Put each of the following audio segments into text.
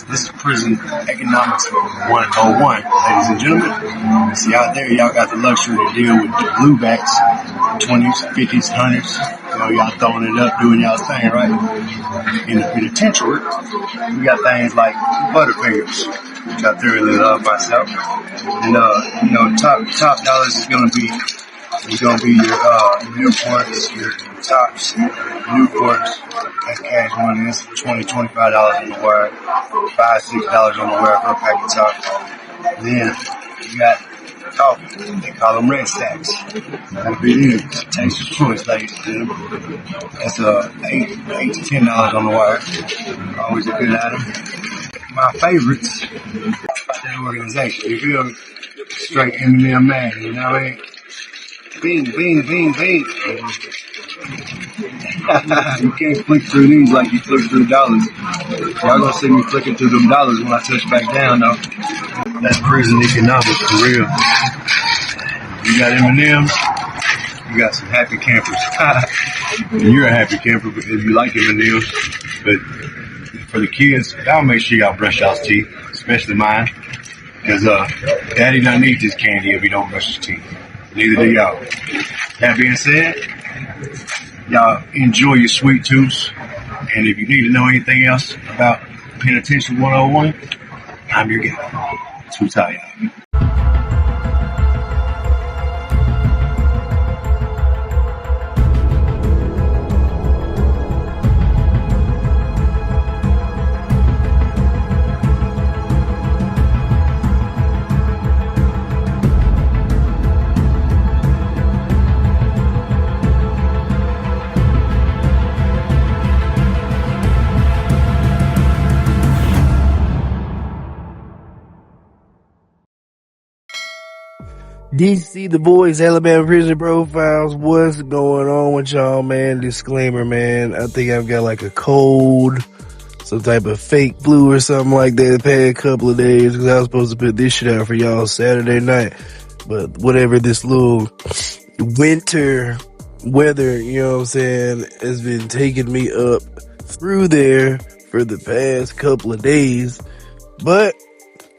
This is Prison Economics 101, ladies and gentlemen. See, out there, y'all got the luxury to deal with the bluebacks, 20s, 50s, 100s. Y'all throwing it up, doing y'all thing, right? In the penitentiary, we got things like Butterfingers, which I thoroughly love myself. And, top dollars is going to be your Newports, your Tops, Newports. That's cash money. That's $20, $25 on the wire, $5, $6 on the wire for a pack of Tops. Then you got coffee. They call them red stacks. That'll be these. Taste your choice, ladies and gentlemen. That's $8 to $10 on the wire. Always a good item. My favorites about that organization. You feel me? Straight M&M man. You know what I mean? Bing, bing, bing, bing. You can't flick through these like you flick through dollars. Y'all gonna see me flicking through them dollars when I touch back down, though. That's prison economics for real. You got M&M's, you got some happy campers. And you're a happy camper if you like M&M's. But for the kids, y'all make sure y'all brush y'all's teeth, especially mine. Because Daddy don't need this candy if he don't brush his teeth. Neither do y'all. That being said, y'all enjoy your sweet tooths. And if you need to know anything else about Penitentiary 101, I'm your guy. Too tired. DC, the boys, Alabama Prisoner Profiles. What's going on with y'all, man? Disclaimer, man. I think I've got like a cold, some type of fake flu or something like that the past couple of days, because I was supposed to put this shit out for y'all Saturday night. But whatever, this little winter weather, you know what I'm saying, has been taking me up through there for the past couple of days. But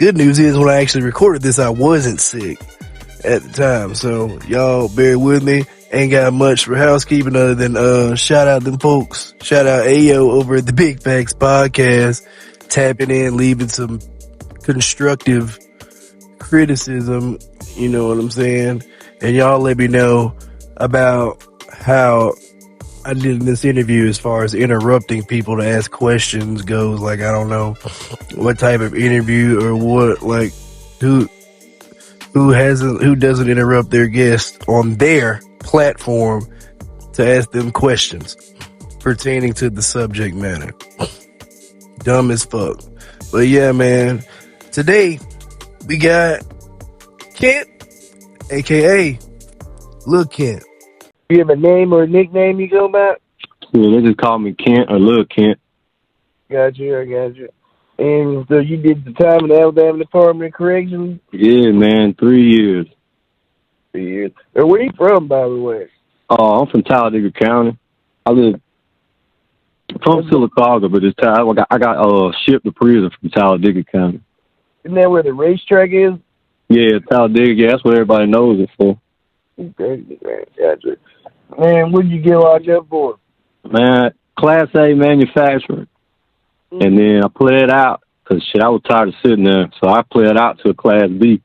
good news is when I actually recorded this, I wasn't sick at the time, so y'all bear with me. Ain't got much for housekeeping other than shout out them folks, shout out Ayo over at the Big Facts Podcast, tapping in, leaving some constructive criticism, you know what I'm saying, and y'all let me know about how I did in this interview as far as interrupting people to ask questions goes. Like, I don't know what type of interview or what, like, who doesn't interrupt their guest on their platform to ask them questions pertaining to the subject matter. Dumb as fuck. But yeah, man, today we got Kent, aka Lil Kent. You have a name or a nickname you go by? Yeah, they just call me Kent or Lil Kent. Got you, I got you. And so you did the time in the Alabama Department of Corrections? Yeah, man, 3 years. 3 years. And where you from, by the way? I'm from Talladega County. I live from Sylacauga, but I got shipped to prison from Talladega County. Isn't that where the racetrack is? Yeah, Talladega. Yeah, that's what everybody knows it for. Okay, gotcha. Man, what did you get locked up for? Man, Class A manufacturing. And then I pled out because I was tired of sitting there, so I pled out to a Class B.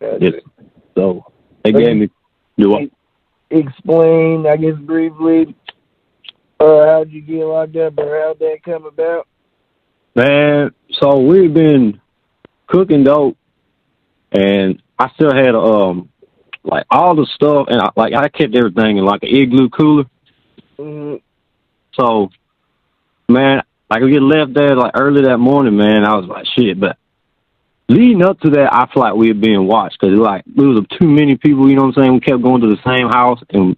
Gotcha. So they gave me. Explain, I guess, briefly, how'd you get locked up or how'd that come about? Man, so we've been cooking dope, and I still had like all the stuff, and I kept everything in like an igloo cooler. Mm-hmm. So, man, like we get left there like early that morning, man. I was like, shit. But leading up to that, I feel like we were being watched because like there was too many people. You know what I'm saying? We kept going to the same house, and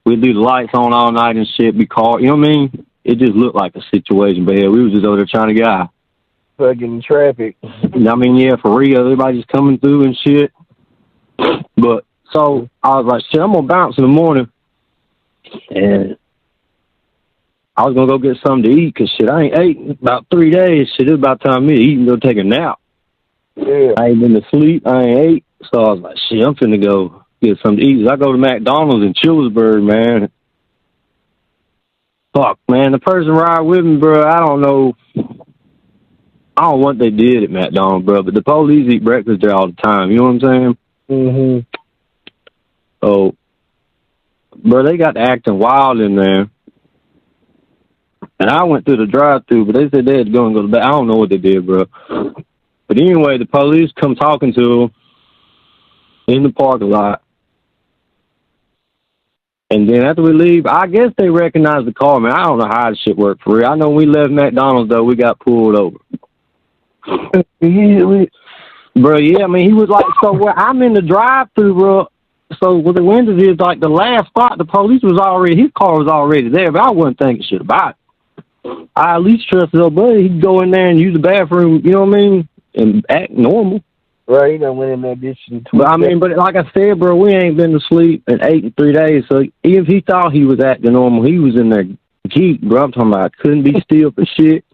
we'd leave the lights on all night and shit. Be called. You know what I mean? It just looked like a situation. But yeah, we was just over there trying to get out. Fucking traffic. I mean, yeah, for real. Everybody just coming through and shit. But so I was like, shit, I'm gonna bounce in the morning, and I was gonna go get something to eat, cause shit, I ain't ate in about 3 days. Shit, it's about time me to eat and go take a nap. Yeah. I ain't been to sleep. I ain't ate. So I was like, shit, I'm finna go get something to eat. So I go to McDonald's in Childersburg, man. Fuck, man. The person ride with me, bro, I don't know. I don't know what they did at McDonald's, bro, but the police eat breakfast there all the time. You know what I'm saying? Mm-hmm. So, bro, they got acting wild in there. And I went through the drive-thru, but they said they had to go and go to bed. I don't know what they did, bro. But anyway, the police come talking to them in the parking lot. And then after we leave, I guess they recognize the car, man. I don't know how this shit worked for real. I know we left McDonald's, though. We got pulled over. Bro, yeah, I mean, he was like, so where I'm in the drive-thru, bro. So with the windows is like the last spot, the police was already, his car was already there, but I wasn't thinking shit about it. I at least trusted old buddy. He'd go in there and use the bathroom, you know what I mean, and act normal. Right, he done went in that bitch. But I mean, but like I said, bro, we ain't been to sleep in 8 and 3 days. So even if he thought he was acting normal, he was in there geek, bro. I'm talking about couldn't be still for shit.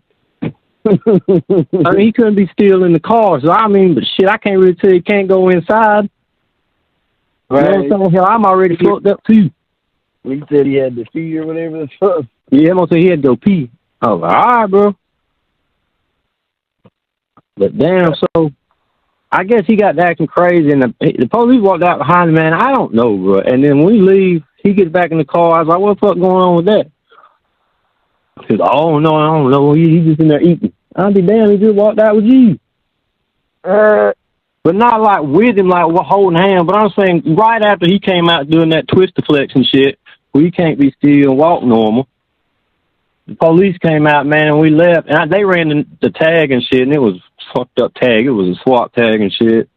I mean, he couldn't be still in the car. So I mean, but shit, I can't really tell you can't go inside. Right. You know what I'm saying? I'm already fucked up too. He said he had to pee or whatever the fuck. Yeah, I'm gonna say he had to go pee. I was like, all right, bro. But damn, so I guess he got to acting crazy, and the police walked out behind him, man. I don't know, bro. And then when we leave, he gets back in the car. I was like, what the fuck going on with that? He said, oh, no, I don't know. He just in there eating. I'll be damn, he just walked out with you. But not like with him, like holding hands. But I'm saying right after he came out doing that twister flex and shit, where you can't be still and walk normal, the police came out, man, and we left. And they ran the tag and shit, and it was fucked up tag. It was a SWAT tag and shit.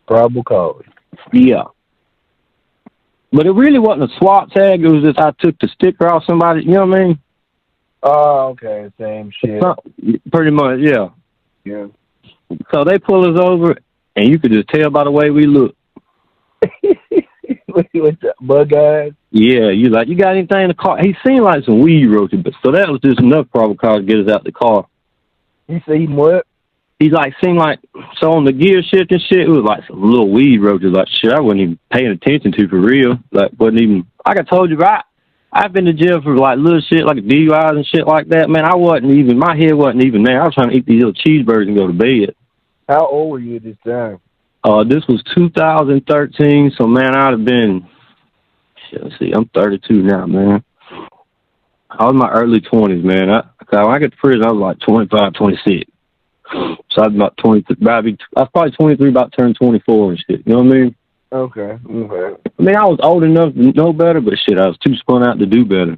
Probable cause. Yeah. But it really wasn't a SWAT tag. It was just I took the sticker off somebody. You know what I mean? Oh, okay. Same shit. Pretty much, yeah. Yeah. So they pull us over, and you could just tell by the way we look. What's up, bug eyes? Yeah, you got anything in the car? He seemed like some weed roaches, but so that was just enough probable cause to get us out the car. You say he what? He seemed like, so on the gear shift and shit, it was like some little weed roaches, like shit I wasn't even paying attention to for real. Like, wasn't even, like I told you, right? I've been to jail for like little shit, like DUIs and shit like that. Man, I wasn't even, my head wasn't even there. I was trying to eat these little cheeseburgers and go to bed. How old were you at this time? This was 2013, so man, I'd have been, shit, let's see, I'm 32 now, man. I was in my early 20s, man. When I got to prison, I was like 25, 26. So I was about 23, I was probably 23, about turned 24 and shit, you know what I mean? Okay. I mean, I was old enough to know better, but shit, I was too spun out to do better.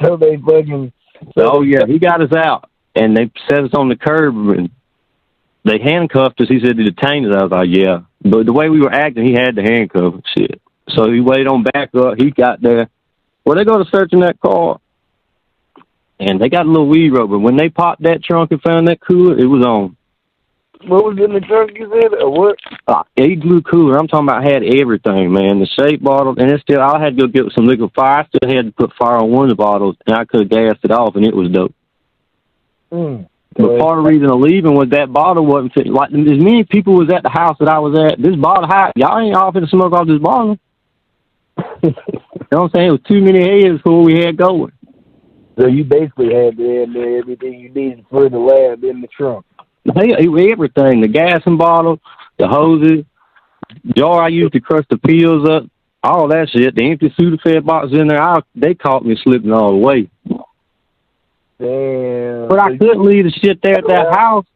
So they fucking... Oh, yeah, he got us out, and they set us on the curb, and they handcuffed us. He said to detain us. I was like, yeah. But the way we were acting, he had to handcuff us, shit. So he waited on back up. He got there. Well, they go to searching that car, and they got a little weed rope. But when they popped that trunk and found that cooler, it was on. What was in the trunk, you said? Or what? Igloo cooler. I'm talking about had everything, man. The shape bottle, and it's still, I had to go get some liquid fire. I still had to put fire on one of the bottles, and I could have gassed it off, and it was dope. But part of the reason of leaving was that bottle wasn't fit. Like, as many people was at the house that I was at, this bottle hot, y'all ain't all finna smoke off this bottle. You know what I'm saying? It was too many heads for what we had going. So you basically had to have everything you needed for the lab in the trunk. Hey, everything, the gassing bottle, the hoses, jar I used to crush the pills up, all that shit, the empty Sudafed box in there, they caught me slipping all the way. Damn. But I couldn't leave the shit there at that house.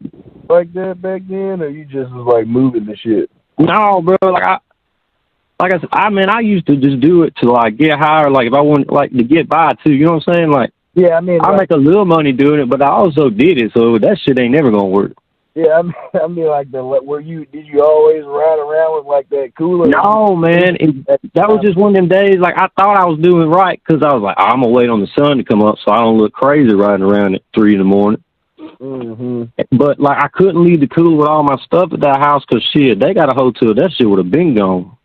Like that back then, or you just was like moving the shit? No, bro, like I said, I used to just do it to like get higher, like if I wanted like to get by too, you know what I'm saying? Like, yeah, I mean, I make a little money doing it, but I also did it, so that shit ain't never gonna work. Yeah, I mean, like did you always ride around with like that cooler? No, man, that was just one of them days. Like I thought I was doing right because I was like, I'm gonna wait on the sun to come up so I don't look crazy riding around at 3 in the morning. But like I couldn't leave the cooler with all my stuff at that house because shit, they got a hotel. That shit would have been gone.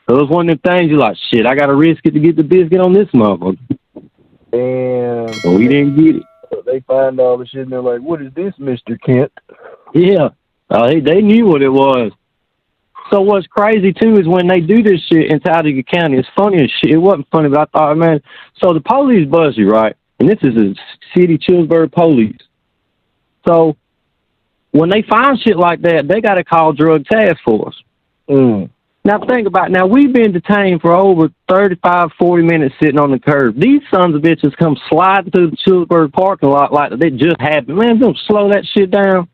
So it was one of them things you're like, shit, I got to risk it to get the biscuit on this motherfucker. Damn. But we didn't get it. They find all the shit and they're like, what is this, Mr. Kent? Yeah. They knew what it was. So what's crazy, too, is when they do this shit in Talladega County, it's funny as shit. It wasn't funny, but I thought, man, so the police buzz you, right? And this is a city Chillsburg police. So when they find shit like that, they got to call drug task force. Now think about it. Now, we've been detained for over 35, 40 minutes sitting on the curb. These sons of bitches come sliding through the Chillsburg parking lot like they just happened. Man, don't slow that shit down.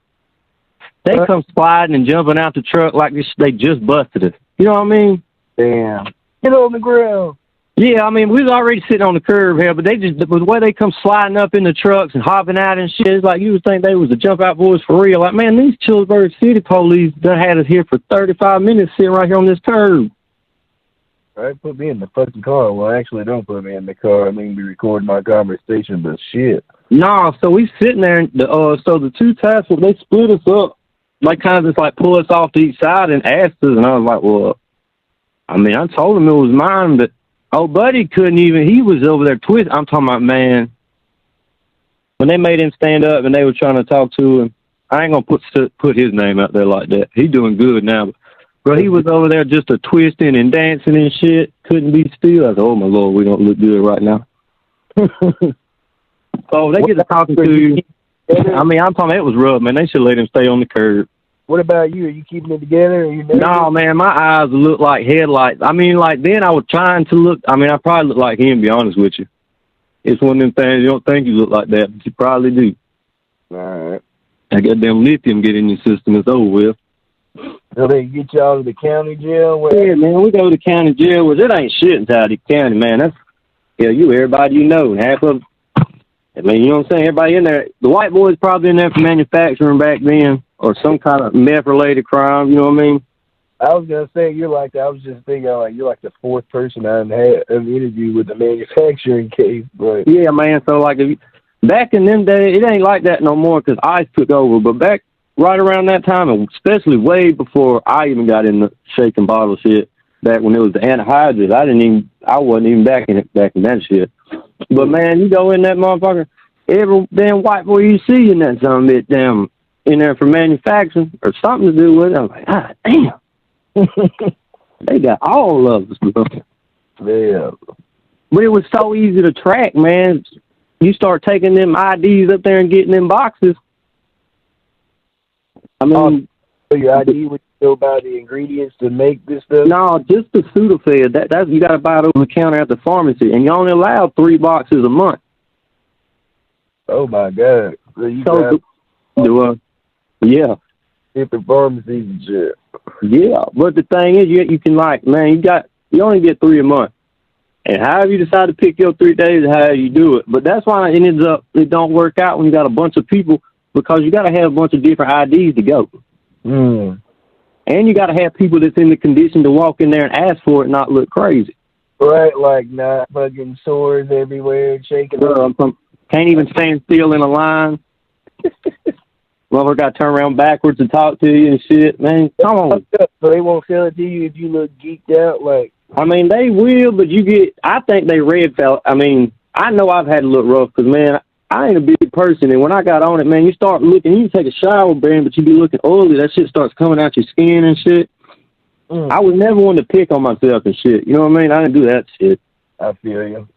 They come sliding and jumping out the truck like they just busted us. You know what I mean? Damn. Get on the ground. Yeah, I mean, we was already sitting on the curb here, but the way they come sliding up in the trucks and hopping out and shit, it's like you would think they was the jump out boys for real. Like, man, these Chillsburg City police done had us here for 35 minutes sitting right here on this curb. Right, put me in the fucking car. Well, actually, don't put me in the car. I mean, be recording my conversation, but shit. Nah, so we sitting there, and so the two task force, they split us up. Like, kind of just, like, pull us off to each side and asked us, and I was like, well, I mean, I told him it was mine, but old buddy couldn't even, he was over there twisting. I'm talking about, man, when they made him stand up and they were trying to talk to him, I ain't going to put his name out there like that. He doing good now, but he was over there just a twisting and dancing and shit, couldn't be still. I said, oh, my Lord, we don't look good right now. So they get to talking to you. I mean, I'm talking, it was rough, man. They should let him stay on the curb. What about you? Are you keeping it together? Are you no, man, my eyes look like headlights. I mean, like, then I was trying to look, I mean, I probably look like him, to be honest with you. It's one of them things, you don't think you look like that, but you probably do. All right. I got them lithium get in your system, it's over with. So they get y'all to the county jail? Yeah, man, we go to the county jail. Well, it ain't shit in Talladega County, man. That's, yeah, you everybody you know, and half of, I mean, you know what I'm saying? Everybody in there, the white boys probably in there for manufacturing back then, or some kind of meth-related crime, you know what I mean? I was going to say, I was just thinking, like, you're like the fourth person I've had an interview with a manufacturing case, but... Yeah, man, so, like, back in them days, it ain't like that no more, because ICE took over, but back right around that time, and especially way before I even got in the shaking bottle shit, back when it was the anhydrous, I wasn't even back in that shit. But, man, you go in that motherfucker, every damn white boy you see in that some bit damn in there for manufacturing or something to do with it. I'm like, ah, damn. They got all of us. Yeah. But it was so easy to track, man. You start taking them IDs up there and getting them boxes. I mean... So your ID would go by the ingredients to make this stuff? No, just the Sudafed. That's you got to buy it over the counter at the pharmacy, and you only allow 3 boxes a month. Oh my God! Yeah, different pharmacies and shit. Yeah, but the thing is, you can like, man, you only get 3 a month, and however you decide to pick your 3 days, how you do it. But that's why it don't work out when you got a bunch of people, because you got to have a bunch of different IDs to go. And you got to have people that's in the condition to walk in there and ask for it and not look crazy. Right, like not fucking sores everywhere, shaking up. Can't even stand still in a line. Well, we got to turn around backwards and talk to you and shit. Man, come on. So they won't sell it to you if you look geeked out? Like, I mean, they will, but I think they I mean, I know I've had to look rough because, man, I ain't a big person, and when I got on it, man, you start looking, you take a shower, man, but you be looking oily, that shit starts coming out your skin and shit. I was never one to pick on myself and shit, you know what I mean? I didn't do that shit. I feel you.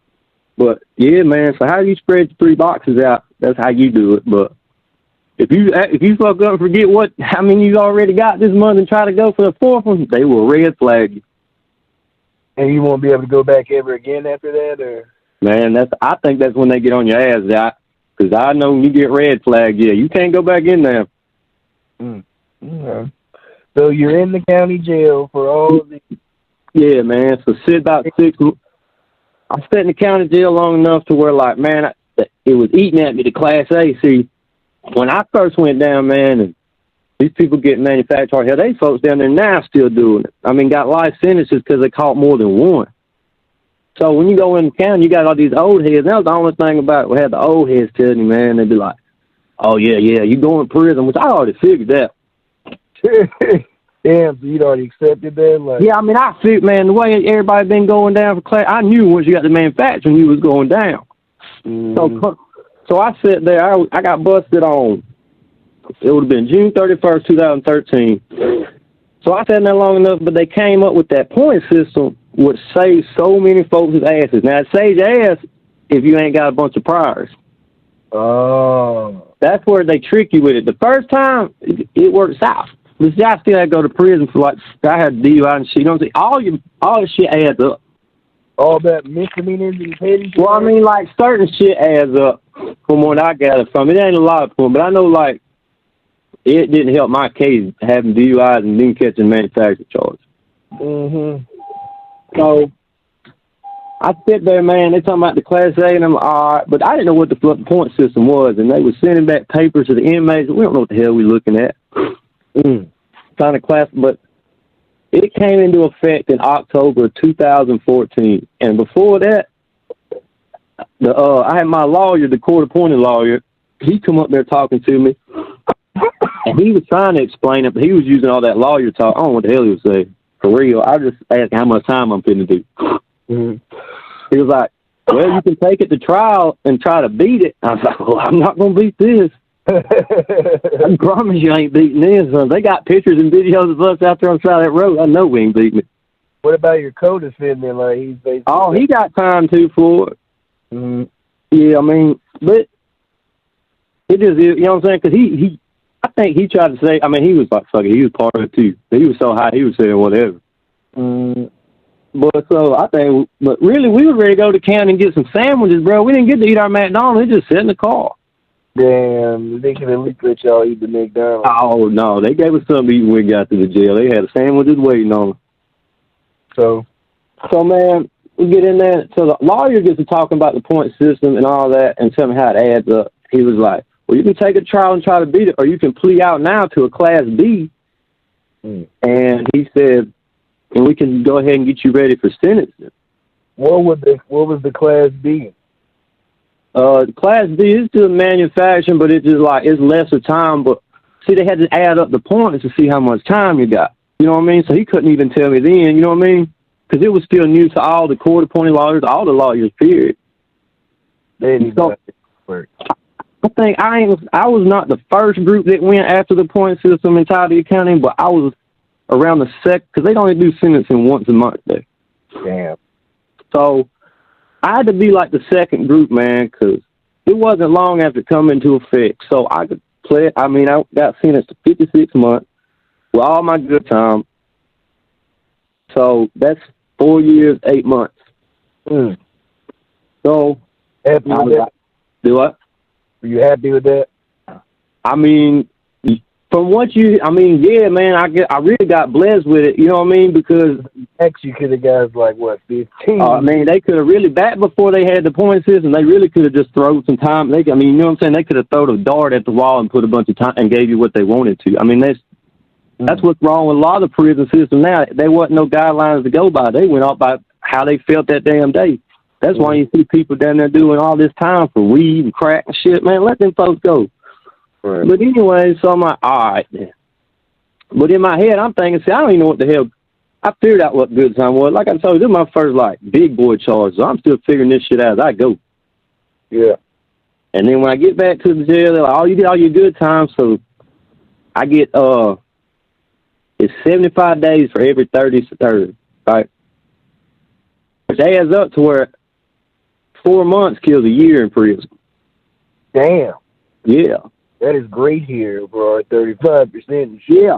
But, yeah, man, so how you spread the 3 boxes out, that's how you do it, but if you fuck up and forget how many you already got this month and try to go for the 4th one, they will red flag you. And you won't be able to go back ever again after that, or? Man, I think that's when they get on your ass, because I know when you get red flagged, yeah, you can't go back in there. Okay. So you're in the county jail for all the... Yeah, man, so sit about 6 months. I sat in the county jail long enough to where, like, man, it was eating at me, the Class A. See, when I first went down, man, and these people getting manufactured, hell, they folks down there now still doing it. I mean, got life sentences because they caught more than one. So when you go in the county, you got all these old heads. That was the only thing about it. We had the old heads telling you, man, they'd be like, oh, yeah, you going to prison, which I already figured that. Damn, so you'd already accepted that? Like, Yeah, I mean, I feel, man, the way everybody been going down for class, I knew once you got the manufacturing, you was going down. So I sat there, I got busted on, it would have been June 31st, 2013. So I sat there long enough, but they came up with that point system, which saved so many folks' asses. Now, it saves your ass if you ain't got a bunch of priors. oh. That's where they trick you with it. The first time, it works out. But I still had to go to prison for, like, I had DUI and shit. You know what I'm saying? All this shit adds up. All that misdemeanors and petty shit? Well, I mean, like, certain shit adds up from what I gathered from it. It ain't a lot of them, but I know, like, it didn't help my case having DUIs and then catching manufacturer charges. So I sit there, man. They talking about the Class A, and I'm like, all right. But I didn't know what the point system was, and they were sending back papers to the inmates. We don't know what the hell we're looking at. Trying to class, but it came into effect in October 2014, and before that, I had my lawyer, the court-appointed lawyer. He come up there talking to me, and he was trying to explain it, but he was using all that lawyer talk. I don't know what the hell he was saying. For real, I just asked how much time I'm finna do. He was like, well, you can take it to trial and try to beat it. I was like, well, I'm not going to beat this. I promise you I ain't beating this. They got pictures and videos of us out there on the side of that road. I know we ain't beating it. What about your co-defendant? Like, he's basically... Oh, he got time too for it. Yeah, I mean, but it just, you know what I'm saying? Because I think he tried to say, I mean, he was like, fuck it, he was part of it too. He was so high, he was saying whatever. But so I think, but really, we were ready to go to county and get some sandwiches, bro. We didn't get to eat our McDonald's. We just sat in the car. Damn, they could at least let y'all eat the McDonald's. Oh, no, they gave us something to eat when we got to the jail. They had sandwiches waiting on us. So, man, we get in there. So the lawyer gets to talking about the point system and all that and telling me how it adds up. He was like, well, you can take a trial and try to beat it, or you can plea out now to a Class B. And he said, and we can go ahead and get you ready for sentencing. What was the Class B? Class B is still manufacturing, but it's just like, it's lesser time. But see, they had to add up the points to see how much time you got. You know what I mean? So he couldn't even tell me then, you know what I mean? Because it was still new to all the court-appointed lawyers, all the lawyers, period. So, I think I was not the first group that went after the point system in Toddy County, but I was around the second, because they only do sentencing once a month there. Damn. So I had to be like the second group, man, because it wasn't long after coming into effect. So I could play, I mean, I got sentenced to 56 months with all my good time. So that's 4 years, 8 months. So, happy with that? Do what? Were you happy with that? I mean, from what yeah, man, I really got blessed with it, you know what I mean? Because you could have got like, what, 15? I mean, they could have really, back before they had the point system, they really could have just thrown some time. You know what I'm saying? They could have thrown a dart at the wall and put a bunch of time and gave you what they wanted to. I mean, that's what's wrong with a lot of the prison system now. There wasn't no guidelines to go by. They went off by how they felt that damn day. That's why you see people down there doing all this time for weed and crack and shit, man. Let them folks go. Right. But anyway, so I'm like, all right, then. But in my head, I'm thinking, see, I don't even know what the hell. I figured out what good time was. Like I told you, this is my first, like, big boy charge, so I'm still figuring this shit out as I go. Yeah. And then when I get back to the jail, they're like, oh, you did all your good time, so I get, it's 75 days for every 30, right? Which adds up to where 4 months kills a year in prison. Damn. Yeah. That is great here, bro. 35%. Yeah.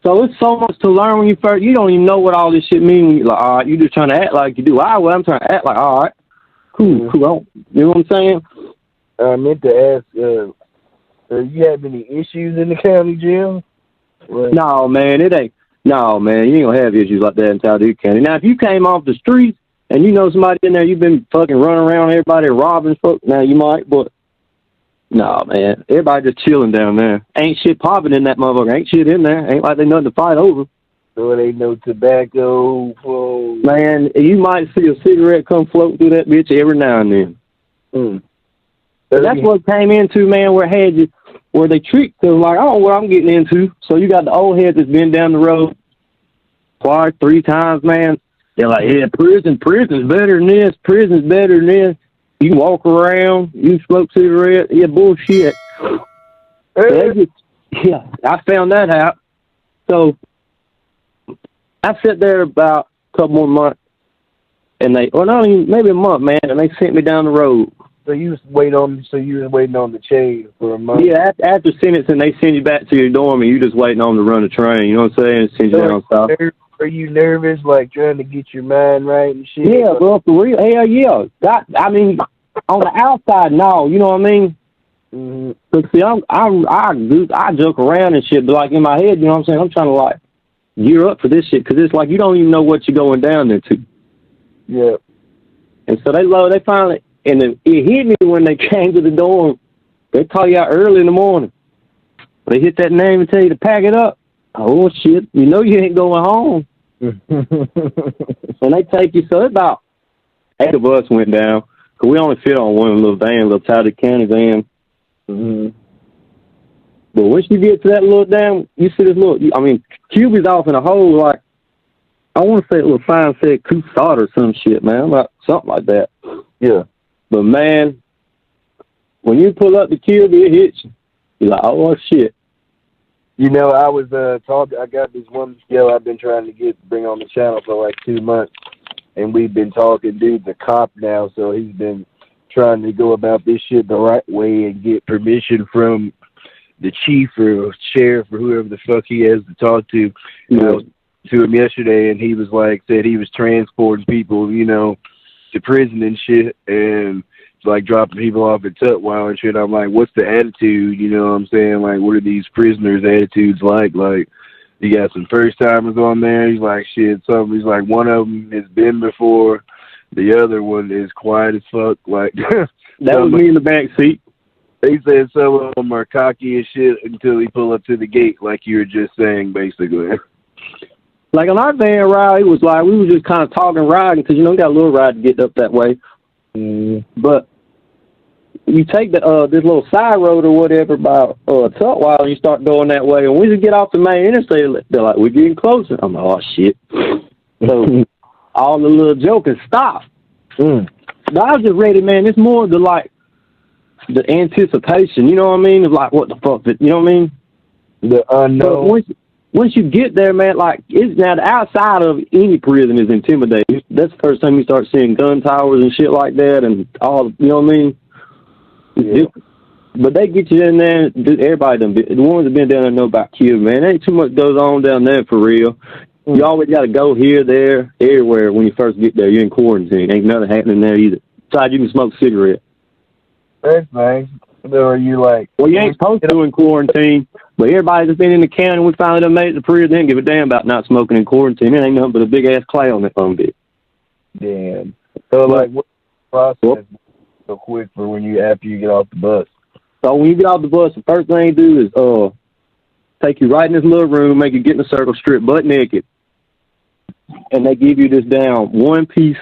So it's so much to learn when you first, you don't even know what all this shit means when you're like, all right, you're just trying to act like you do. I'm trying to act like, all right, cool. You know what I'm saying? I meant to ask, you have any issues in the county jail? Right. No, man, it ain't. No, man, you ain't gonna have issues like that in Talladega County. Now, if you came off the streets and you know somebody in there, you've been fucking running around everybody robbing folks, now you might, but no, man, everybody just chilling down there. Ain't shit popping in that motherfucker. Ain't shit in there. Ain't like they nothing to fight over. So it ain't no tobacco flow. Man, you might see a cigarette come floating through that bitch every now and then. That's what came into, man, where they tricked them like, I don't know what I'm getting into. So you got the old head that's been down the road. twice, 3 times, man. They're like, yeah, prison's better than this. Prison's better than this. You can walk around. You can smoke cigarettes. Yeah, bullshit. Yeah, I found that out. So I sat there about a couple more months, and not even, maybe a month, man, and they sent me down the road. So you was waiting on the chain for a month? Yeah, after sentencing, they send you back to your dorm, and you just waiting on them to run the train. You know what I'm saying? Send you down south. Are you nervous, like trying to get your mind right and shit? Yeah, bro, for real. Hell yeah. I mean, on the outside, no. You know what I mean? Mm-hmm. But see, I joke around and shit, but like in my head, you know what I'm saying? I'm trying to like gear up for this shit because it's like you don't even know what you're going down there to. Yeah. And so they finally, and it hit me when they came to the dorm. They call you out early in the morning. They hit that name and tell you to pack it up. Oh shit! You know you ain't going home. And they take you. So about 8 of us went down because we only fit on one little van, little Tyler County van. Mm-hmm. But once you get to that little down, you see this little. I mean, Kilby's off in a hole like I want to say a little fine said coup sod or some shit, man, like something like that. Yeah. But man, when you pull up to Kilby, it hits you. You're like, oh shit. You know, I was talking. I got this one girl I've been trying to bring on the channel for like 2 months, and we've been talking. Dude's a cop now, so he's been trying to go about this shit the right way and get permission from the chief or sheriff or whoever the fuck he has to talk to. And I was to him yesterday, and he was like, said he was transporting people, you know, to prison and shit, and like dropping people off at Tutwiler and shit. I'm like, what's the attitude? You know what I'm saying? Like, what are these prisoners' attitudes like? Like, you got some first timers on there. He's like, shit, he's like, one of them has been before. The other one is quiet as fuck. Like, that was me in the back seat. They said some of them are cocky as shit until he pull up to the gate, like you were just saying, basically. Like on our van ride, it was like we were just kind of talking riding because, you know, we got a little ride to get up that way. But you take the this little side road or whatever by Tutwiler and you start going that way. And we just get off the main interstate, they're like, we're getting closer. I'm like, oh, shit. So all the little jokers stop. But I was just ready, man. It's more the, like, the anticipation, you know what I mean? Of like, what the fuck, you know what I mean? The unknown. Once you get there, man, like, it's now the outside of any prison is intimidating. That's the first time you start seeing gun towers and shit like that and all, you know what I mean? Yeah. But they get you in there, everybody done been, the ones that been down there know about Cuba, man. Ain't too much goes on down there for real. You always got to go here, there, everywhere when you first get there. You're in quarantine. Ain't nothing happening there either. Besides, you can smoke cigarettes. That's nice. So are you like... Well, you ain't supposed to in quarantine, but everybody that's been in the county, we finally done made it to prison. They didn't give a damn about not smoking in quarantine. It ain't nothing but a big-ass clay on that phone bit. Damn. So, like, what's the process so quick for when after you get off the bus? So when you get off the bus, the first thing they do is take you right in this little room, make you get in a circle, strip butt naked, and they give you this down one piece.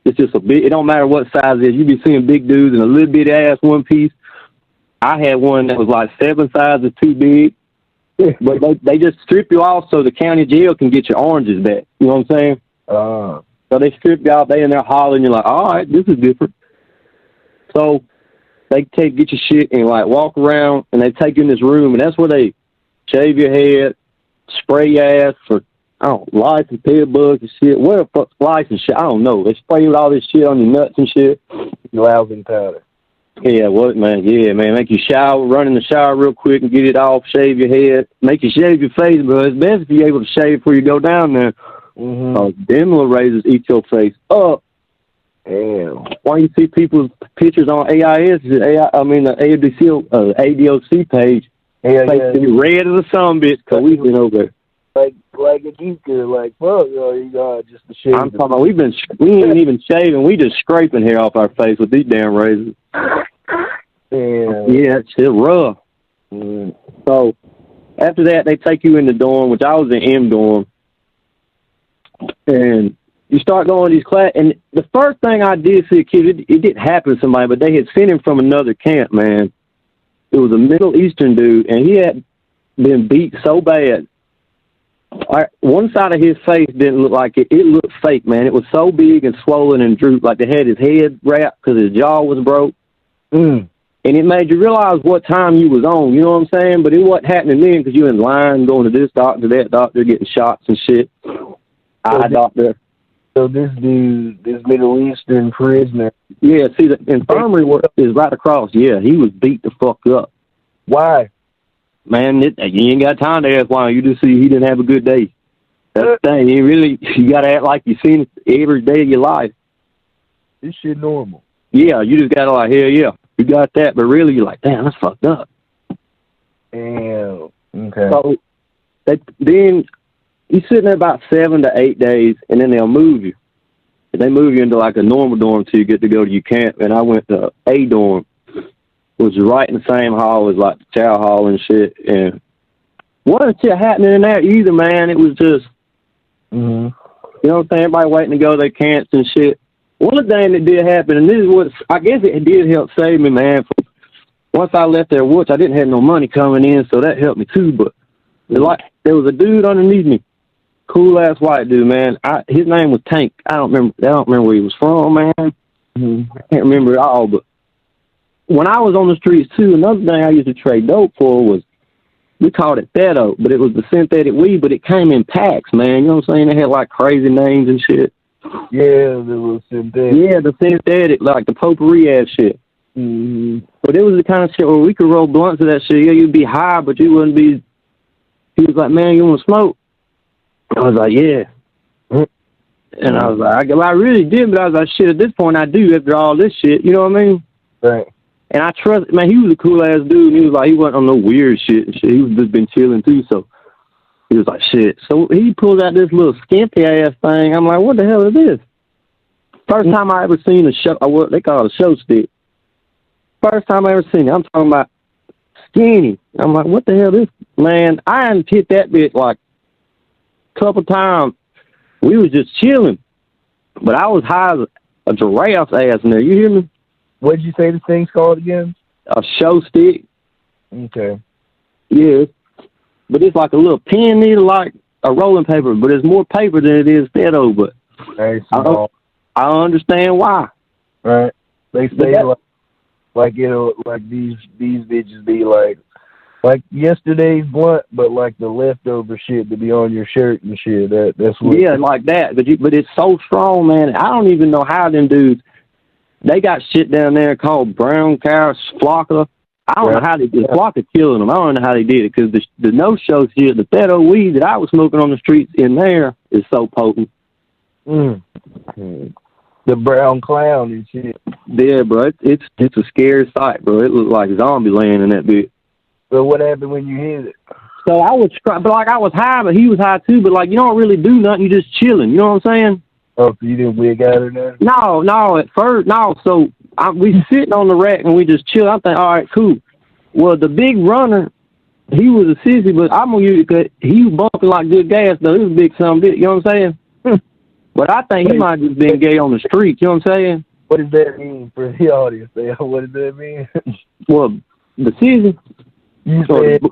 It's just a big, it don't matter what size it is. You be seeing big dudes in a little bitty ass one piece. I had one that was like 7 sizes too big, but they just strip you off so the county jail can get your oranges back. You know what I'm saying? So they strip you off, they in there hollering, you're like, all right, this is different. So they get your shit and like walk around and they take you in this room and that's where they shave your head, spray your ass for, I don't know, lice and bed bugs and shit. Where the fuck's lice and shit? I don't know. They spray you with all this shit on your nuts and shit. Lousy powder. Yeah, what, man? Yeah, man. Make you shower, run in the shower real quick and get it off, shave your head. Make you shave your face, but it's best if you're able to shave before you go down there. Them little razors eat your face up. Damn. Why you see people's pictures on AIS, the ADOC page, red as a sumbitch, because we've been over there. Like a geeker, like, fuck, you got just the shit. I'm talking about, we ain't even shaving, we just scraping hair off our face with these damn razors. Yeah, it's rough. So, after that, they take you in the dorm, which I was in M dorm, and you start going to these classes, and the first thing I did see a kid, it didn't happen to somebody, but they had sent him from another camp, man. It was a Middle Eastern dude, and he had been beat so bad One side of his face didn't look like it. It looked fake, man. It was so big and swollen and drooped, like they had his head wrapped because his jaw was broke. And it made you realize what time you was on, you know what I'm saying? But it wasn't happening then because you in line going to this doctor, that doctor, getting shots and shit. Eye doctor. So this dude, this Middle Eastern prisoner. Yeah, see, the infirmary is right across. Yeah, he was beat the fuck up. Why? Man, you ain't got time to ask why. You just see he didn't have a good day. That's the thing. You got to act like you seen it every day of your life. This shit normal. Yeah, you just got to like, hell yeah, you got that. But really, you're like, damn, that's fucked up. Damn. Okay. So then you sitting there about 7 to 8 days, and then they'll move you. And they move you into like a normal dorm till you get to go to your camp. And I went to a dorm, which was right in the same hall as like the chow hall and shit. And wasn't shit happening in there either, man. It was just, you know what I'm saying? Everybody waiting to go to their camps and shit. One of the things that did happen, and this is what I guess it did help save me, man. Once I left there, which I didn't have no money coming in, so that helped me too. But there was a dude underneath me, cool ass white dude, man. His name was Tank. I don't remember where he was from, man. I can't remember it all. But when I was on the streets too, another thing I used to trade dope for was, we called it Thedo, but it was the synthetic weed, but it came in packs, man. You know what I'm saying? They had like crazy names and shit. Yeah, the little synthetic. Yeah, the synthetic, like the potpourri ass shit. But it was the kind of shit where we could roll blunts of that shit. Yeah, you'd be high, but you wouldn't be. He was like, man, you want to smoke? I was like, yeah. And I was like, I really did, but I was like, shit, at this point I do after all this shit. You know what I mean? Right. And I trust, man, he was a cool ass dude. And he was like, he wasn't on no weird shit and shit. He was just been chilling too, so he was like, shit. So he pulled out this little skimpy ass thing. I'm like, what the hell is this? First time I ever seen a show, what they call it a show stick. First time I ever seen it. I'm talking about skinny. I'm like, what the hell is this? Man, I hadn't hit that bit like a couple times. We was just chilling. But I was high as a giraffe's ass in there. You hear me? What'd you say this thing's called again? A show stick. Okay. Yeah. But it's like a little pen needle, like a rolling paper, but it's more paper than it is Thedo. But I understand why. Right. They say like it'll like these bitches be like yesterday's blunt, but like the leftover shit to be on your shirt and shit. That's what. Yeah, like that. But it's so strong, man. I don't even know how them dudes. They got shit down there called brown cow flocker. I don't know how they did. Flocker killing them. I don't know how they did it because the no-show shit, the Thedo weed that I was smoking on the streets in there is so potent. The brown clown and shit. Yeah, bro. It's a scary sight, bro. It looked like zombie land in that bit. So what happened when you hit it? So I was, but like I was high, but he was high too. But like you don't really do nothing. You just chilling. You know what I'm saying? Oh, so you didn't wig out or nothing? No. At first, no. So we sitting on the rack and we just chill. I'm thinking, all right, cool. Well, the big runner, he was a sissy, but I'm gonna use it because he was bumping like good gas though. He was a big son of a bitch. You know what I'm saying? But I think he might have just been gay on the street. You know what I'm saying? What does that mean for the audience? What does that mean? Well, the sissy. You said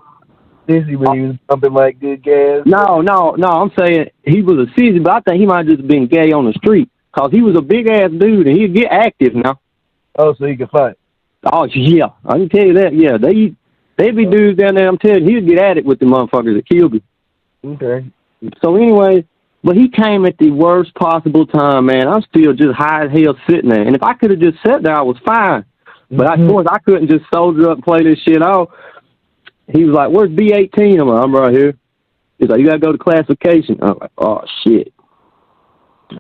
sissy when he was bumping like good gas? No. I'm saying he was a sissy, but I think he might have just been gay on the street because he was a big ass dude and he'd get active now. Oh, so he could fight? Oh yeah, I can tell you that. Yeah, they be dudes down there. I'm telling you, he'd get at it with the motherfuckers at Kilby. Okay. So anyway, but he came at the worst possible time, man. I'm still just high as hell sitting there, and if I could have just sat there, I was fine. But of course, I couldn't just soldier up and play this shit off. He was like, "Where's B18?" I'm like, "I'm right here." He's like, "You gotta go to classification." I'm like, "Oh shit."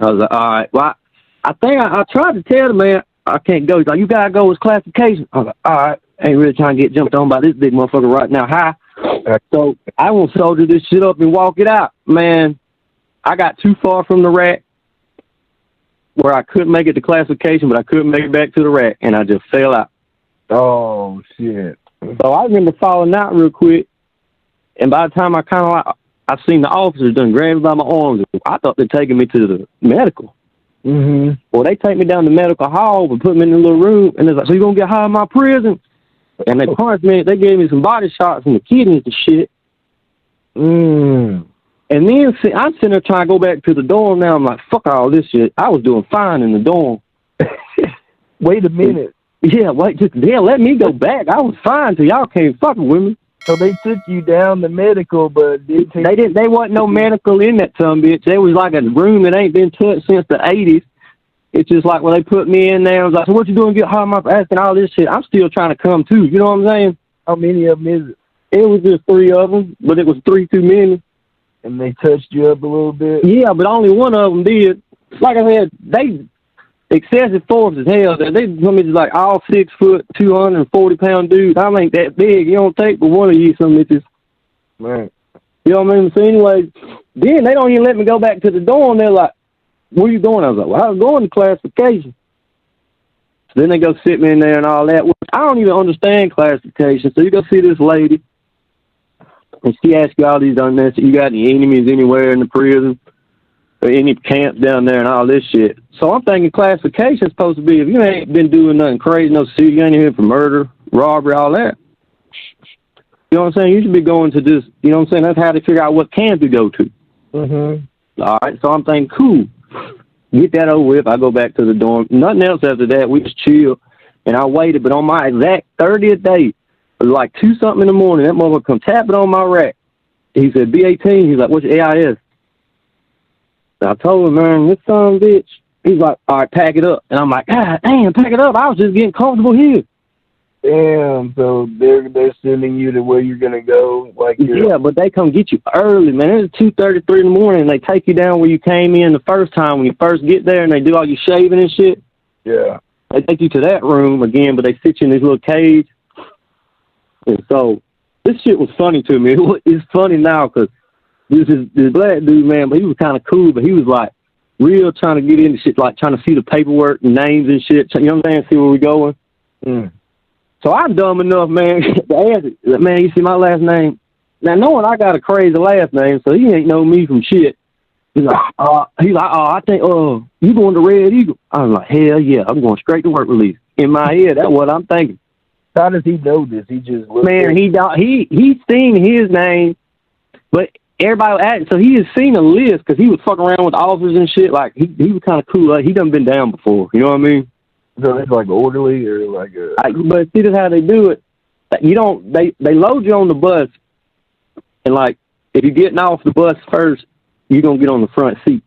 I was like, "All right." Well, I think I tried to tell the man I can't go. He's like, "You gotta go with classification." I was like, "All right." Ain't really trying to get jumped on by this big motherfucker right now. High. So I won't soldier this shit up and walk it out, man. I got too far from the rack where I couldn't make it to classification, but I couldn't make it back to the rack, and I just fell out. Oh shit! So I remember falling out real quick, and by the time I seen the officers done grab me by my arms. I thought they'd taking me to the medical. Well, they take me down to medical hall and put me in a little room, and they're like, "So you gonna get high in my prison?" And they punched me. They gave me some body shots in the kidneys and shit. And then I'm sitting there trying to go back to the dorm now. I'm like, fuck all this shit. I was doing fine in the dorm. Wait a minute. Yeah, let me go back. I was fine till y'all came fucking with me. So they took you down to medical, but they wasn't no medical in that son bitch. There was like a room that ain't been touched since the 80s. It's just like when they put me in there, I was like, so what you doing? Get hard my asking all this shit. I'm still trying to come too. You know what I'm saying? How many of them is it? It was just 3 of them, but it was 3 too many. And they touched you up a little bit? Yeah, but only one of them did. Like I said, they excessive force as hell. They come in like all 6 foot, 240-pound dudes. I ain't that big. You don't take but one of you some bitches. Right. You know what I mean? So anyway, then they don't even let me go back to the dorm. They're like, where you going? I was like, well, I was going to classification. So then they go sit me in there and all that. Which I don't even understand classification. So you go see this lady, and she asks you all these unnecessary, you got any enemies anywhere in the prison? Or any camps down there and all this shit. So I'm thinking classification is supposed to be, if you ain't been doing nothing crazy, no city, you ain't here for murder, robbery, all that. You know what I'm saying? You should be going to this, you know what I'm saying? That's how they figure out what camp to go to. Mm-hmm. All right, so I'm thinking, cool. Get that over with. I go back to the dorm. Nothing else after that. We just chill. And I waited, but on my exact 30th day, it was like 2-something in the morning, that motherfucker come tapping on my rack. He said, B18. He's like, what's your AIS? I told him, man, this son of a bitch. He's like, all right, pack it up. And I'm like, God damn, pack it up. I was just getting comfortable here. Damn, so they're sending you to where you're going to go? Yeah, but they come get you early, man. It's 2:33 in the morning, and they take you down where you came in the first time when you first get there, and they do all your shaving and shit. Yeah. They take you to that room again, but they sit you in this little cage. And so this shit was funny to me. It's funny now because this black dude, man, but he was kind of cool, but he was like real trying to get into shit, like trying to see the paperwork and names and shit. You know what I'm saying? See where we're going. Mm. So I'm dumb enough, man, to ask it. Man, you see my last name? Now, knowing I got a crazy last name, so he ain't know me from shit. He's like, I think, you going to Red Eagle? I was like, hell yeah, I'm going straight to work release. In my head, that's what I'm thinking. How does he know this? He just man, he seen his name, but everybody, so he has seen a list because he was fucking around with officers and shit. Like he was kind of cool. Like he done been down before. You know what I mean? So it's like orderly or like a. But see, that's how they do it. You don't. They load you on the bus, and like if you're getting off the bus first, you're gonna get on the front seat.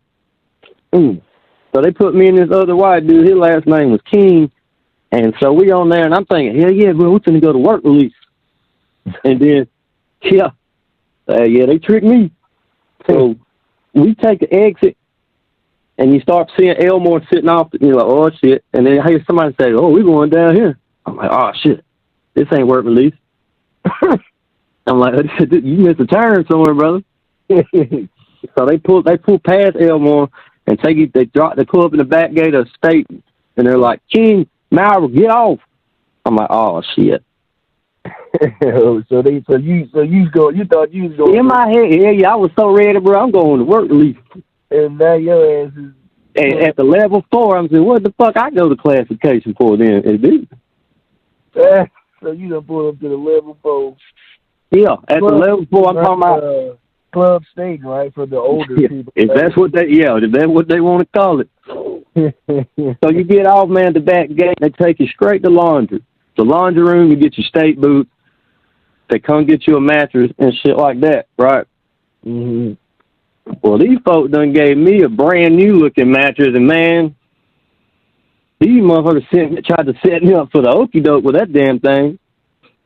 So they put me and this other white dude. His last name was King, and so we on there, and I'm thinking, hell yeah, bro, we're gonna go to work release. And then, yeah, they tricked me. So we take the exit, and you start seeing Elmore sitting off. You're like, oh shit! And then I hear somebody say, oh, we're going down here. I'm like, oh shit, this ain't work release. I'm like, you missed a turn somewhere, brother. So they pull past Elmore and take it. They pull up in the back gate of State, and they're like, King, Malvern, get off. I'm like, oh shit. You thought you was going in my head, yeah, I was so ready, bro. I'm going to work release. And now your ass is at the level 4. I'm saying, what the fuck I go to classification for then? So you done pulled up to the level 4. Yeah, at the level 4, I'm talking about club state, right, for the older people. If that's what they want to call it. So you get off, man, the back gate. They take you straight to laundry. The laundry room, you get your state boots. They come get you a mattress and shit like that, right? Mm-hmm. Well, these folks done gave me a brand new looking mattress, and man, these motherfuckers tried to set me up for the okie doke with that damn thing.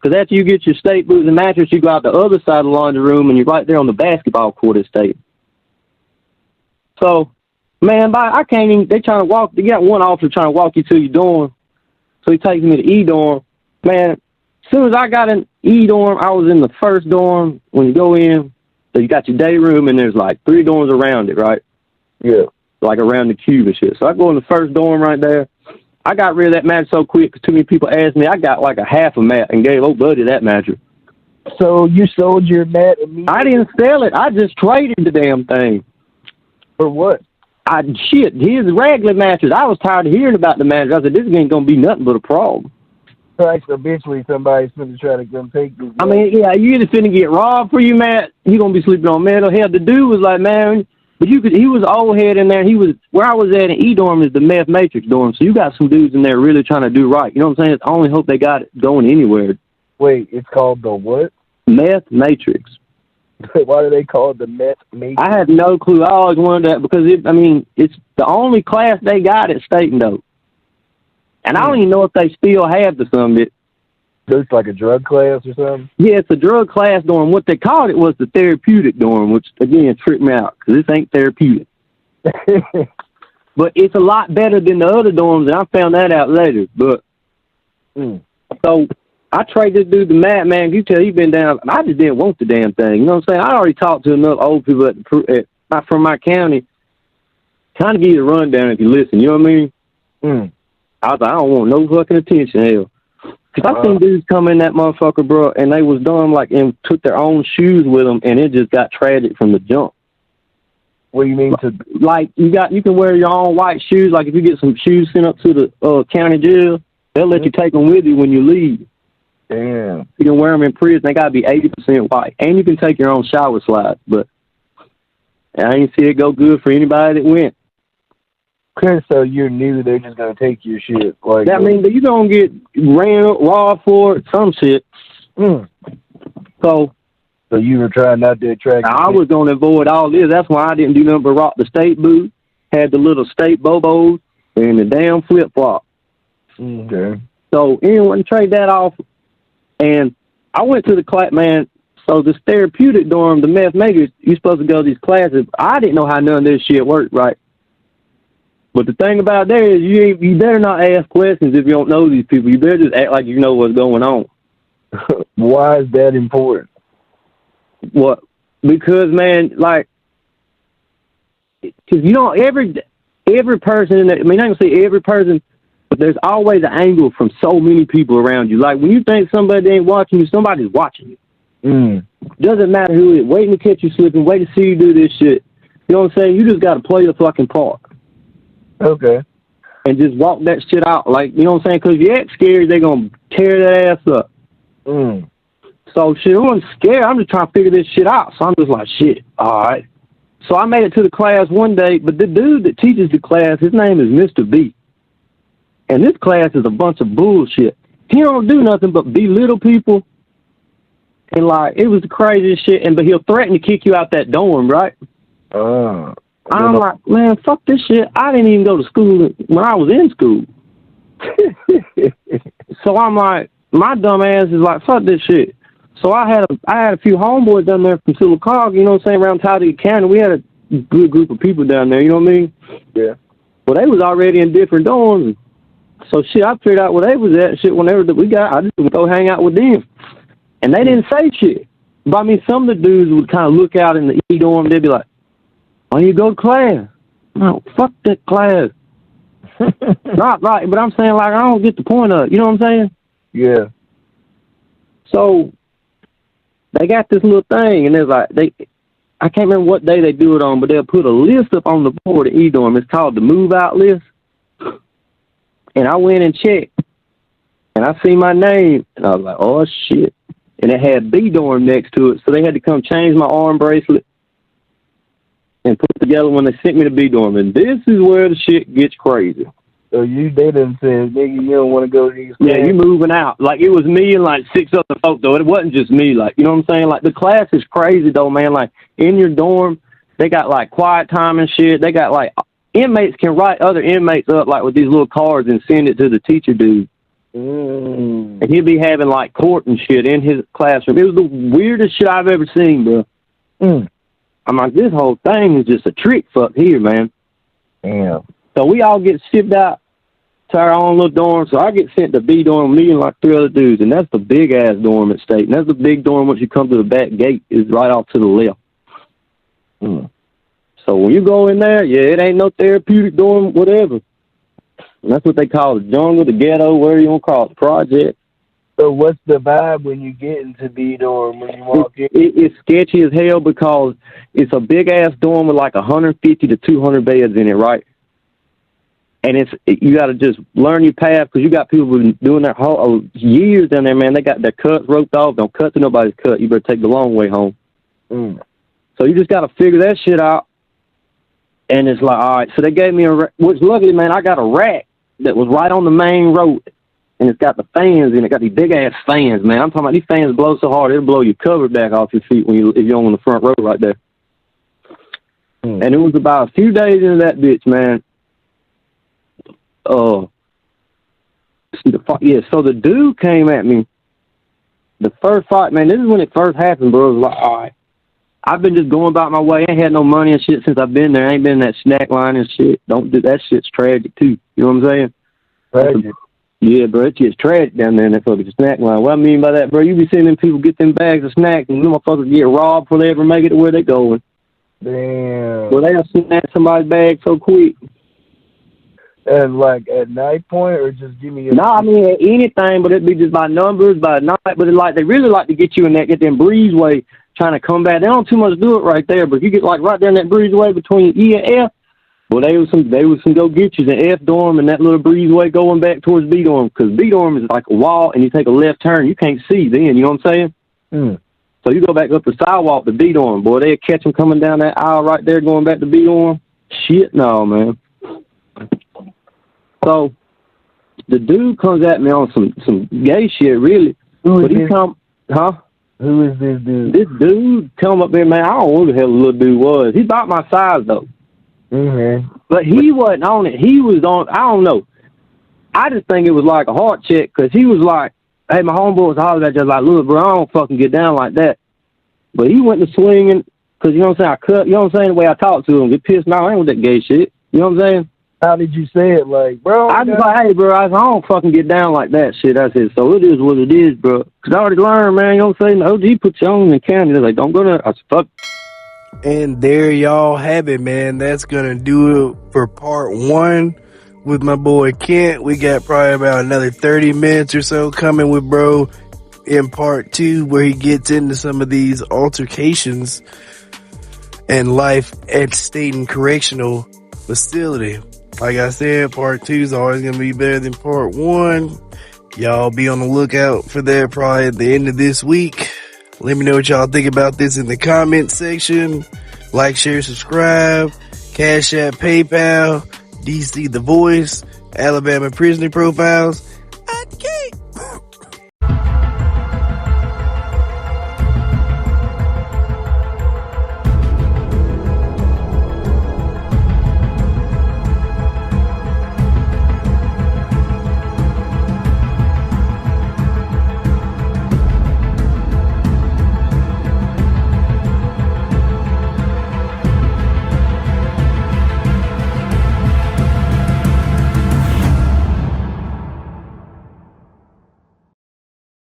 Because after you get your state boots and mattress, you go out the other side of the laundry room, and you're right there on the basketball court at State. So, man, I can't even, they trying to walk, they got one officer trying to walk you to your dorm. So he takes me to E-dorm. Man, as soon as I got in E-dorm, I was in the first dorm. When you go in, so you got your day room, and there's like 3 dorms around it, right? Yeah. Like around the cube and shit. So I go in the first dorm right there. I got rid of that mattress so quick because too many people asked me. I got like a half a mat and gave old buddy that mattress. So you sold your mat immediately? I didn't sell it. I just traded the damn thing. For what? His regular mattress. I was tired of hearing about the mattress. I said, this ain't going to be nothing but a problem. like eventually somebody's going to try to come take this. I mean, yeah, you either finna get robbed for you, Matt. You gonna be sleeping on metal. Hell, the dude was like, man, but he was old head in there. He was where I was at in E-dorm is the Meth Matrix dorm. So you got some dudes in there really trying to do right. You know what I'm saying? I only hope they got it going anywhere. Wait, it's called the what? Meth Matrix. Why do they call it the Meth Matrix? I had no clue. I always wondered that because it's the only class they got at Staton though. And I don't even know if they still have the some of it. So it's like a drug class or something? Yeah, it's a drug class dorm. What they called it was the therapeutic dorm, which, again, tripped me out because this ain't therapeutic. But it's a lot better than the other dorms, and I found that out later. But so I traded this dude to Matt, man. You tell he been down. I just didn't want the damn thing. You know what I'm saying? I already talked to enough old people not from my county. Kind of give you a rundown if you listen. You know what I mean? I was like, I don't want no fucking attention, hell. Because I seen dudes come in that motherfucker, bro, and they was dumb, like, and took their own shoes with them, and it just got tragic from the jump. What do you mean to? Like, you can wear your own white shoes. Like, if you get some shoes sent up to the county jail, they'll let you take them with you when you leave. Damn. You can wear them in prison. They got to be 80% white. And you can take your own shower slides, but I ain't see it go good for anybody that went. So you knew they're just going to take your shit. Like That means that you going to get ran up, robbed for it, some shit. So you were trying not to attract... I was going to avoid all this. That's why I didn't do nothing but rock the state boot, had the little state bobos, and the damn flip-flop. Okay. So anyway, trade that off. And I went to the class, man. So this therapeutic dorm, the Meth Makers, you're supposed to go to these classes. I didn't know how none of this shit worked, right? But the thing about that is you better not ask questions if you don't know these people. You better just act like you know what's going on. Why is that important? What? Because, man, like, because you don't, every person, I mean, I can say every person, but there's always an angle from so many people around you. Like, when you think somebody ain't watching you, somebody's watching you. Doesn't matter who it is. Waiting to catch you slipping, wait to see you do this shit. You know what I'm saying? You just got to play the fucking part. Okay. And just walk that shit out. Like, you know what I'm saying? Because if you act scared, they're going to tear that ass up. So, shit, I'm scared. I'm just trying to figure this shit out. So I'm just like, shit, all right. So I made it to the class one day, but the dude that teaches the class, his name is Mr. B. And this class is a bunch of bullshit. He don't do nothing but belittle people. And, like, it was the craziest shit. But he'll threaten to kick you out that dorm, right? I'm like, man, fuck this shit. I didn't even go to school when I was in school. So I'm like, my dumb ass is like, fuck this shit. So I had a few homeboys down there from Silicon, you know what I'm saying, around Towdy County. We had a good group of people down there, you know what I mean? Yeah. Well, they was already in different dorms. So shit, I figured out where they was at. Shit, whenever that we got, I just would go hang out with them. And they didn't say shit. But I mean, some of the dudes would kind of look out in the E dorm. They'd be like, "Why you go to class?" No, fuck that class. Not right, but I'm saying, like, I don't get the point of it. You know what I'm saying? Yeah. So they got this little thing, and it's like I can't remember what day they do it on, but they'll put a list up on the board at E-Dorm. It's called the move out list. And I went and checked, and I see my name, and I was like, oh shit. And it had B-Dorm next to it, so they had to come change my arm bracelet and put it together when they sent me to B-Dorm. And this is where the shit gets crazy. So they done said, nigga, you don't want to go to these classes? Yeah, you moving out. Like, it was me and, like, 6 other folks, though. It wasn't just me. Like, you know what I'm saying? Like, the class is crazy, though, man. Like, in your dorm, they got, like, quiet time and shit. They got, like, inmates can write other inmates up, like, with these little cards and send it to the teacher dude. And he'll be having, like, court and shit in his classroom. It was the weirdest shit I've ever seen, bro. I'm like, this whole thing is just a trick fuck here, man. Yeah. So we all get shipped out to our own little dorm. So I get sent to B dorm, me and like 3 other dudes, and that's the big ass dorm at State. And that's the big dorm once you come to the back gate is right off to the left. So when you go in there, yeah, it ain't no therapeutic dorm, whatever. And that's what they call the jungle, the ghetto, whatever you want to call it, project. So what's the vibe when you get into B dorm when you walk in? It's sketchy as hell because it's a big ass dorm with like 150 to 200 beds in it, right? And you got to just learn your path, because you got people who've been doing their whole years down there, man. They got their cuts roped off. Don't cut to nobody's cut. You better take the long way home. So you just got to figure that shit out. And it's like, all right. So they gave me which luckily, man, I got a rack that was right on the main road. And it's got the fans in it. Got these big-ass fans, man. I'm talking about these fans blow so hard, it'll blow your cover back off your feet if you're on the front row right there. And it was about a few days into that bitch, man. So the dude came at me. The first fight, man, this is when it first happened, bro. It was like, all right, I've been just going about my way. I ain't had no money and shit since I've been there. I ain't been in that snack line and shit. Don't do that. Shit's tragic too. You know what I'm saying? Tragic. Yeah, bro, it's just tragic down there in that fucking snack line. What I mean by that, bro, you be seeing them people get them bags of snacks and them motherfuckers get robbed before they ever make it to where they going. Damn. Well, they'll snatch somebody's bag so quick. And like at night point, or just give me No, I mean anything, but it'd be just by numbers, by night. But they really like to get you in that, get them breezeway, trying to come back. They don't too much do it right there, but if you get like right down that breezeway between E and F, well, they was some go get you the F dorm and that little breezeway going back towards B dorm, because B dorm is like a wall, and you take a left turn, you can't see then. You know what I'm saying? So you go back up the sidewalk to B dorm, boy. They'll catch them coming down that aisle right there, going back to B dorm. Shit, no, man. So the dude comes at me on some gay shit, really. Who is this dude? This dude come up there, man. I don't know who the hell the little dude was. He about my size though. But he wasn't on it. He was on. I don't know. I just think it was like a heart check, because he was like, "Hey, my homeboy was hollering at just like, look, bro, I don't fucking get down like that." But he went to swinging, because you know what I'm saying. I cut. You know what I'm saying. The way I talk to him, get pissed. Now I ain't with that gay shit. You know what I'm saying. How did you say it? Like, bro? I just like, hey, bro, I don't fucking get down like that shit. I said, so it is what it is, bro. Because I already learned, man. You know what I'm saying? The OG puts you on in the county. They're like, don't go there. I said, fuck. And there y'all have it, man. That's gonna do it for part 1 with my boy Kent. We got probably about another 30 minutes or so coming with bro in part 2, where he gets into some of these altercations and life at Staton Correctional Facility. Like I said, part 2 is always going to be better than part 1. Y'all be on the lookout for that probably at the end of this week. Let me know what y'all think about this in the comment section. Like, share, subscribe. Cash App, PayPal, DC The Voice, Alabama Prisoner Profiles.